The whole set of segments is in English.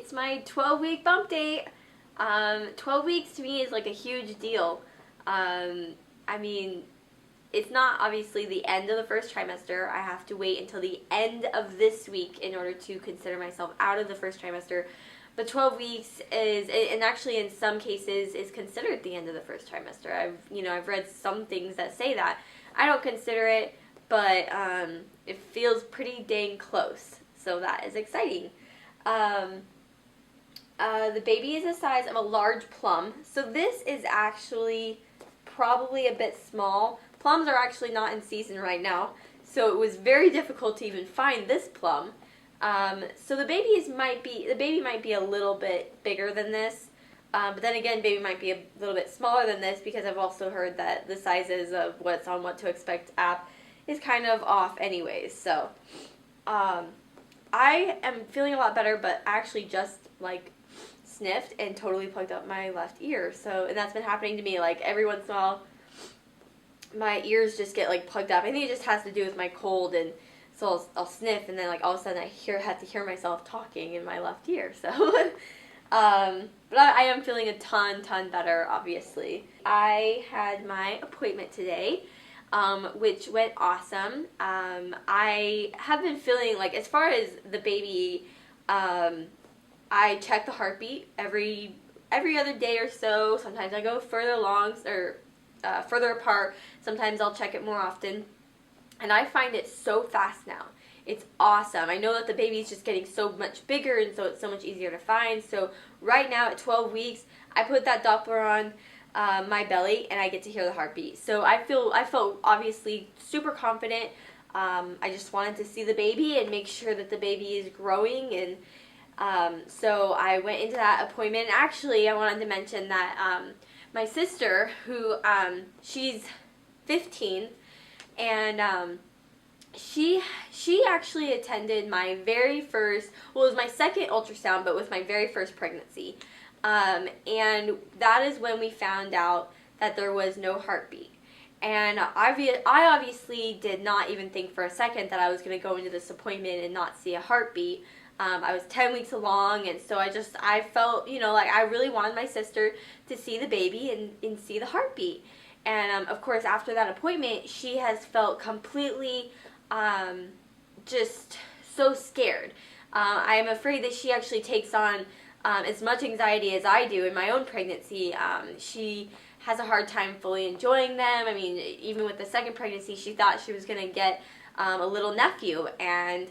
It's my 12-week bump date. 12 weeks to me is like a huge deal. I mean, it's not obviously the end of the first trimester. I have to wait until the end of this week in order to consider myself out of the first trimester. But 12 weeks is, and actually in some cases is considered the end of the first trimester. I've read some things that say that. I don't consider it, but it feels pretty dang close. So that is exciting. The baby is the size of a large plum. So this is actually probably a bit small. Plums are actually not in season right now, so it was very difficult to even find this plum. So the baby might be a little bit bigger than this, but then again, baby might be a little bit smaller than this because I've also heard that the sizes of what's on What to Expect app is kind of off anyways. So I am feeling a lot better, but I actually just like sniffed and totally plugged up my left ear. So, and that's been happening to me like every once in a while. My ears just get like plugged up. I think it just has to do with my cold, and so I'll sniff, and then like all of a sudden I have to hear myself talking in my left ear. So, but I am feeling a ton better. Obviously, I had my appointment today, which went awesome. I have been feeling like, as far as the baby, I check the heartbeat every other day or so. Sometimes I go further along or further apart. Sometimes I'll check it more often. And I find it so fast now. It's awesome. I know that the baby's just getting so much bigger, and so it's so much easier to find. So right now at 12 weeks, I put that Doppler on my belly, and I get to hear the heartbeat. So I felt obviously super confident. I just wanted to see the baby and make sure that the baby is growing, and so I went into that appointment. Actually, I wanted to mention that my sister, who she's 15, and she actually attended my very first, well, it was my second ultrasound, but with my very first pregnancy. And that is when we found out that there was no heartbeat. And I obviously did not even think for a second that I was going to go into this appointment and not see a heartbeat. I was 10 weeks along, and so I felt, like I really wanted my sister to see the baby and see the heartbeat. And, of course, after that appointment, she has felt completely just so scared. I am afraid that she actually takes on as much anxiety as I do in my own pregnancy. She has a hard time fully enjoying them. I mean, even with the second pregnancy, she thought she was going to get a little nephew, and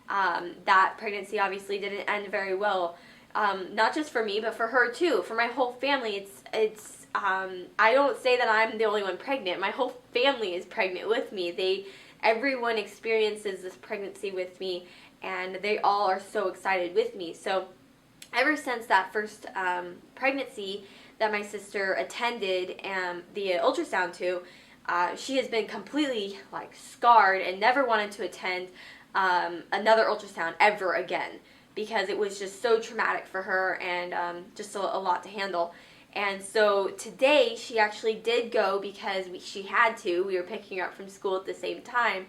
that pregnancy obviously didn't end very well. Not just for me, but for her too. For my whole family, I don't say that I'm the only one pregnant. My whole family is pregnant with me. Everyone experiences this pregnancy with me, and they all are so excited with me. So ever since that first pregnancy that my sister attended the ultrasound to, she has been completely like scarred and never wanted to attend another ultrasound ever again, because it was just so traumatic for her, and just a lot to handle. And so today she actually did go because she had to. We were picking her up from school at the same time.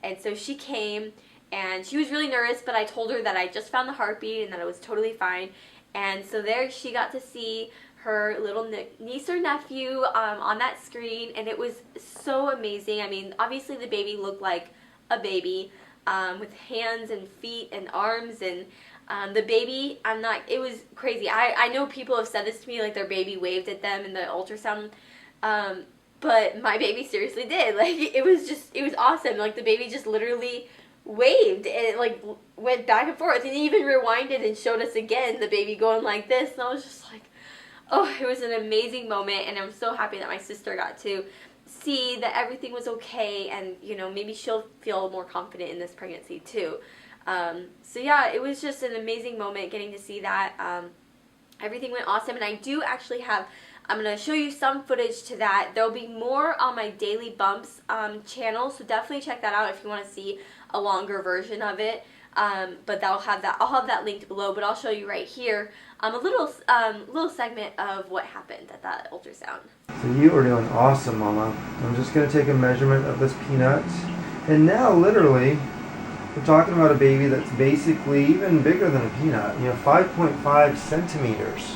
And so she came, and she was really nervous, but I told her that I just found the heartbeat and that it was totally fine. And so there she got to see her little niece or nephew on that screen, and it was so amazing. I mean, obviously the baby looked like a baby with hands and feet and arms, and the baby, it was crazy. I know people have said this to me, like their baby waved at them in the ultrasound, but my baby seriously did. Like, it was awesome. Like, the baby just literally waved, and it like went back and forth, and even rewinded and showed us again the baby going like this, and I was just like, oh, it was an amazing moment, and I'm so happy that my sister got to see that everything was okay, and maybe she'll feel more confident in this pregnancy too. So yeah, it was just an amazing moment getting to see that. Everything went awesome, and I do actually have, I'm going to show you some footage to that. There'll be more on my Daily Bumps channel, so definitely check that out if you want to see a longer version of it. But I'll have that linked below, but I'll show you right here a little segment of what happened at that ultrasound. So you are doing awesome, Mama. I'm just going to take a measurement of this peanut, and now literally We're talking about a baby that's basically even bigger than a peanut. 5.5 centimeters.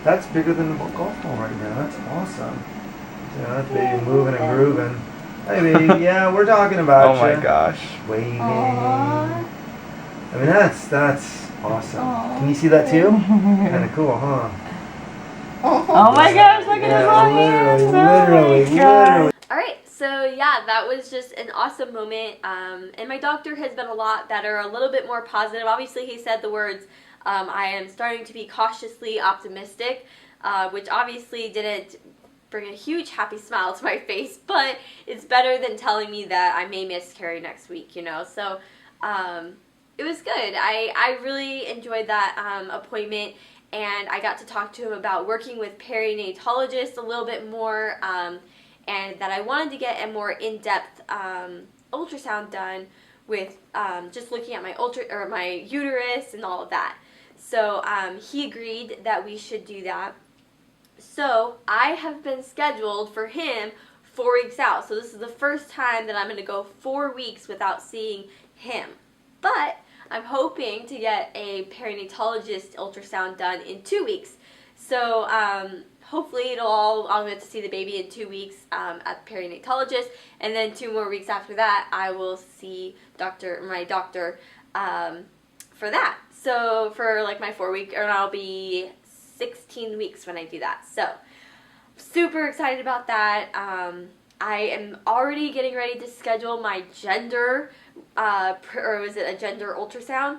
That's bigger than a golf ball right now. That's awesome. That baby moving and grooving. Hey, baby. Yeah, we're talking about Oh my gosh. Waving. Aww. I mean, that's awesome. Aww. Can you see that too? Kind of cool, huh? Oh my gosh, look at his little hands. Literally. Alright, so yeah, that was just an awesome moment. And my doctor has been a lot better, a little bit more positive. Obviously, he said the words, I am starting to be cautiously optimistic, which obviously didn't bring a huge happy smile to my face, but it's better than telling me that I may miscarry next week, So it was good. I really enjoyed that appointment, and I got to talk to him about working with perinatologists a little bit more, and that I wanted to get a more in-depth ultrasound done with just looking at my uterus and all of that. So he agreed that we should do that. So I have been scheduled for him 4 weeks out. So this is the first time that I'm going to go 4 weeks without seeing him. But I'm hoping to get a perinatologist ultrasound done in 2 weeks. So hopefully I'll get to see the baby in 2 weeks at the perinatologist, and then 2 more weeks after that I will see my doctor for that. So for like my 4 week, or I'll be 16 weeks when I do that. So super excited about that. I am already getting ready to schedule my gender, or was it a gender ultrasound?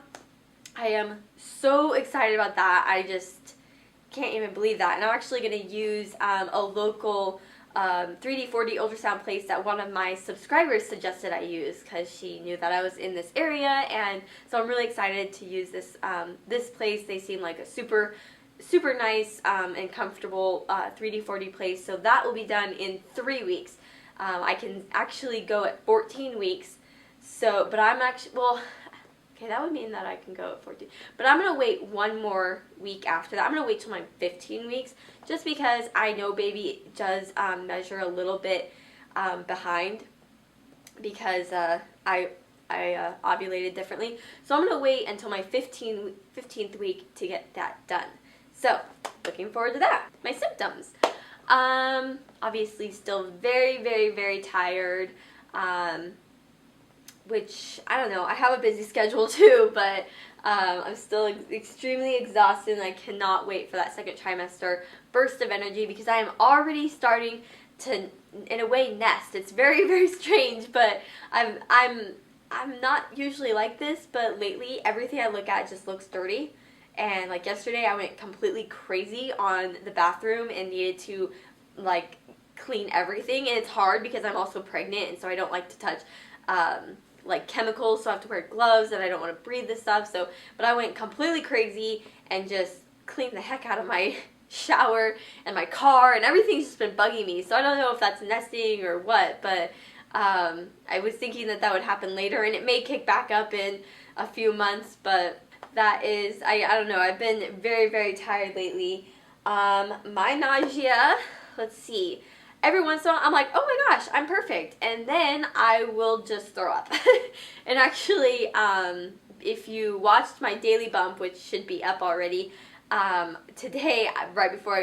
I am so excited about that. I just can't even believe that. And I'm actually going to use a local 3D, 4D ultrasound place that one of my subscribers suggested I use, because she knew that I was in this area, and so I'm really excited to use this this place. They seem like a super nice and comfortable 3D, 4D place. So that will be done in 3 weeks. I can actually go at 14 weeks. So, but I'm actually, well, okay, that would mean that I can go at 14. But I'm going to wait 1 more week after that. I'm going to wait till my 15 weeks, just because I know baby does measure a little bit behind, because I ovulated differently. So I'm going to wait until my 15th week to get that done. So, looking forward to that. My symptoms. Obviously still very, very, very tired. Which, I don't know, I have a busy schedule too, but I'm still extremely exhausted, and I cannot wait for that second trimester burst of energy, because I am already starting to, in a way, nest. It's very, very strange, but I'm not usually like this, but lately everything I look at just looks dirty. And like yesterday, I went completely crazy on the bathroom and needed to like clean everything. And it's hard because I'm also pregnant, and so I don't like to touch like chemicals, so I have to wear gloves, and I don't want to breathe this stuff. So, but I went completely crazy and just cleaned the heck out of my shower and my car, and everything's just been bugging me. So I don't know if that's nesting or what, but I was thinking that would happen later, and it may kick back up in a few months, but that is, I don't know, I've been very, very tired lately. My nausea, let's see, every once in a while I'm like, oh my gosh, I'm perfect, and then I will just throw up. And actually, if you watched my daily bump, which should be up already, today, right before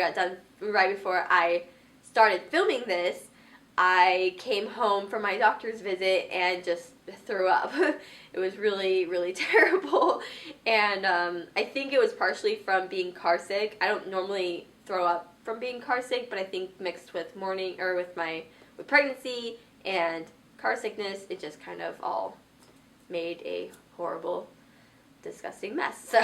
I started filming this, I came home from my doctor's visit and just threw up. It was really, really terrible, and I think it was partially from being car sick. I don't normally throw up from being car sick, but I think mixed with with pregnancy and car sickness, it just kind of all made a horrible, disgusting mess. So,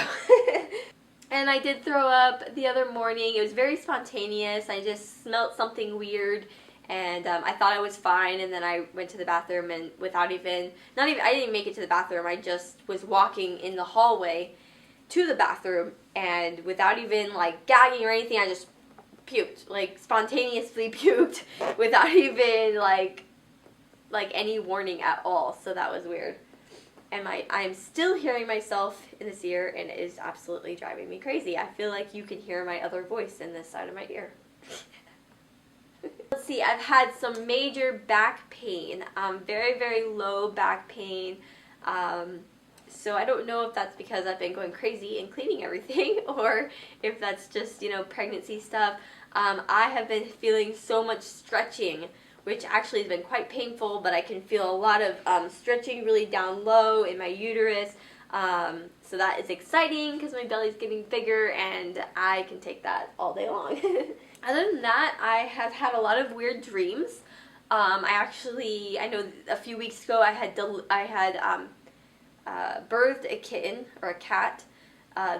and I did throw up the other morning. It was very spontaneous. I just smelled something weird. And I thought I was fine, and then I went to the bathroom, and I didn't even make it to the bathroom. I just was walking in the hallway to the bathroom, and without even like gagging or anything, I just puked, like spontaneously puked, without even like any warning at all. So that was weird. And I'm still hearing myself in this ear, and it is absolutely driving me crazy. I feel like you can hear my other voice in this side of my ear. Let's see, I've had some major back pain, very, very low back pain. So I don't know if that's because I've been going crazy and cleaning everything, or if that's just, pregnancy stuff. I have been feeling so much stretching, which actually has been quite painful, but I can feel a lot of stretching really down low in my uterus. So that is exciting because my belly's getting bigger and I can take that all day long. Other than that, I have had a lot of weird dreams. I know a few weeks ago I had birthed a kitten or a cat.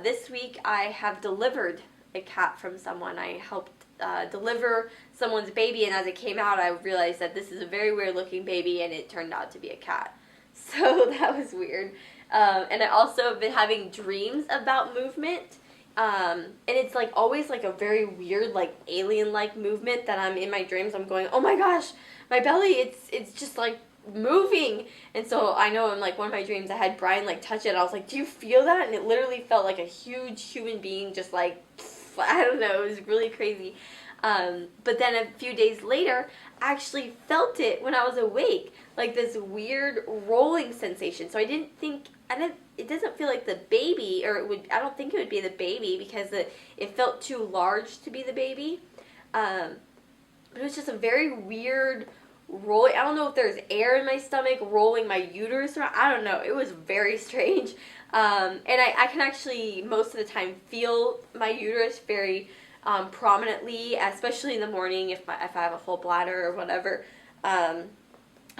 This week I have delivered a cat from someone. I helped deliver someone's baby, and as it came out I realized that this is a very weird looking baby, and it turned out to be a cat. So that was weird. And I also have been having dreams about movement. And it's like always like a very weird, like alien-like movement that I'm in my dreams. I'm going, oh my gosh, my belly, it's just like moving. And so I know in like one of my dreams I had Brian like touch it. I was like, do you feel that? And it literally felt like a huge human being just like, I don't know, it was really crazy. But then a few days later, I actually felt it when I was awake, like this weird rolling sensation. So it doesn't feel like the baby, I don't think it would be the baby because it felt too large to be the baby. But it was just a very weird rolling. I don't know if there's air in my stomach rolling my uterus around. I don't know. It was very strange. And I can actually most of the time feel my uterus very prominently, especially in the morning if I have a full bladder or whatever. I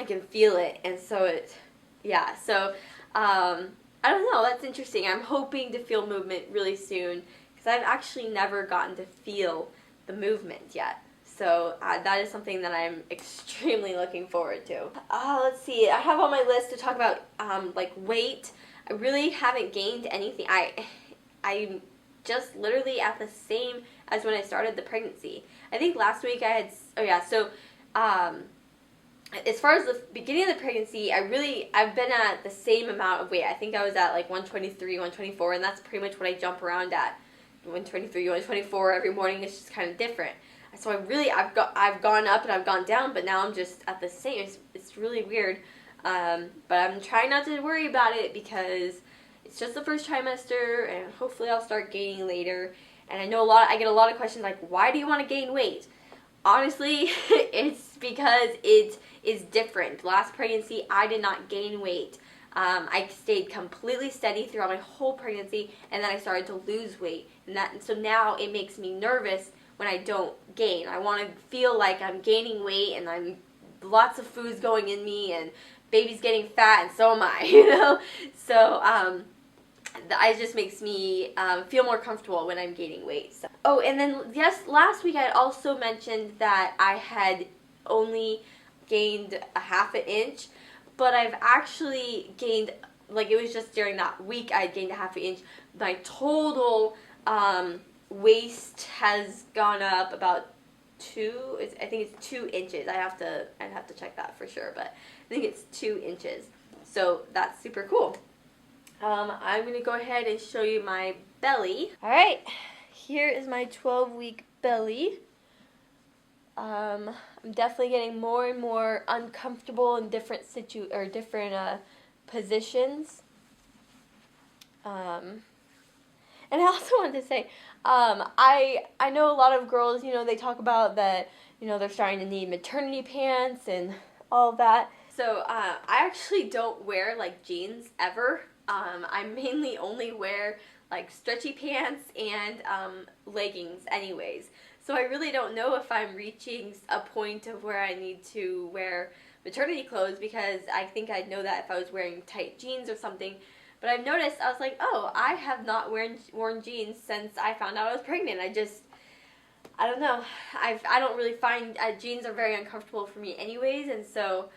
can feel it, and so I don't know, that's interesting. I'm hoping to feel movement really soon because I've actually never gotten to feel the movement yet. So that is something that I'm extremely looking forward to. Let's see, I have on my list to talk about like weight. I really haven't gained anything. I'm just literally at the same as when I started the pregnancy. I think last week I had, as far as the beginning of the pregnancy, I've been at the same amount of weight. I think I was at like 123, 124, and that's pretty much what I jump around at. 123, 124 every morning. It's just kind of different. So I've gone up and I've gone down, but now I'm just at the same. It's really weird. But I'm trying not to worry about it because it's just the first trimester, and hopefully I'll start gaining later. And I get a lot of questions like, why do you want to gain weight? Honestly, it's because it is different. Last pregnancy, I did not gain weight. I stayed completely steady throughout my whole pregnancy, and then I started to lose weight. So now it makes me nervous when I don't gain. I want to feel like I'm gaining weight, and lots of food's going in me, and baby's getting fat, and so am I, So, it just makes me feel more comfortable when I'm gaining weight. So. Oh, and then, yes, last week I had also mentioned that I had only gained a half an inch, but I've actually gained, like it was just during that week I gained a half an inch. My total waist has gone up about I think it's 2 inches. I'd have to check that for sure, but I think it's 2 inches. So that's super cool. I'm going to go ahead and show you my belly. Alright, here is my 12-week belly. I'm definitely getting more and more uncomfortable in different positions. And I also wanted to say, I know a lot of girls, they talk about that, they're starting to need maternity pants and all that. So I actually don't wear like jeans ever. I mainly only wear like stretchy pants and leggings anyways. So I really don't know if I'm reaching a point of where I need to wear maternity clothes, because I think I'd know that if I was wearing tight jeans or something. But I've noticed, I was like, oh, I have not worn jeans since I found out I was pregnant. I don't know. I don't really find jeans are very uncomfortable for me anyways, and so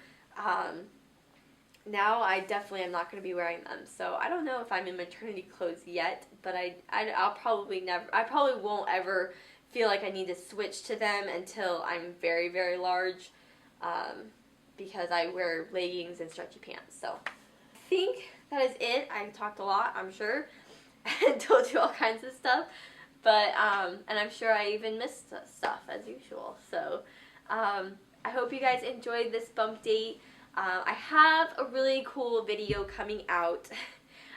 now I definitely am not going to be wearing them. So I don't know if I'm in maternity clothes yet, but I probably won't ever feel like I need to switch to them until I'm very, very large, because I wear leggings and stretchy pants. So I think that is it. I talked a lot, I'm sure, and told you all kinds of stuff, but and I'm sure I even missed stuff as usual. So I hope you guys enjoyed this bump date. I have a really cool video coming out.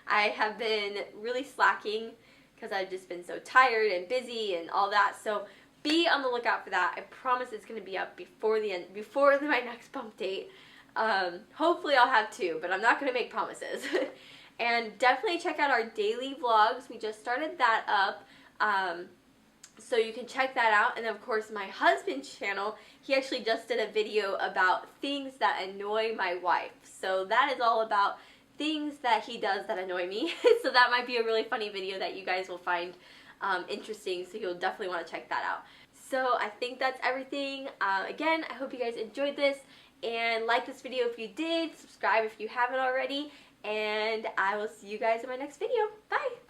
I have been really slacking because I've just been so tired and busy and all that, so be on the lookout for that. I promise it's going to be up before my next bump date. Hopefully I'll have two, but I'm not going to make promises. And definitely check out our daily vlogs. We just started that up. So you can check that out. And of course my husband's channel, he actually just did a video about things that annoy my wife. So that is all about things that he does that annoy me. So that might be a really funny video that you guys will find interesting. So you'll definitely want to check that out. So I think that's everything. Again, I hope you guys enjoyed this. And like this video if you did. Subscribe if you haven't already. And I will see you guys in my next video. Bye!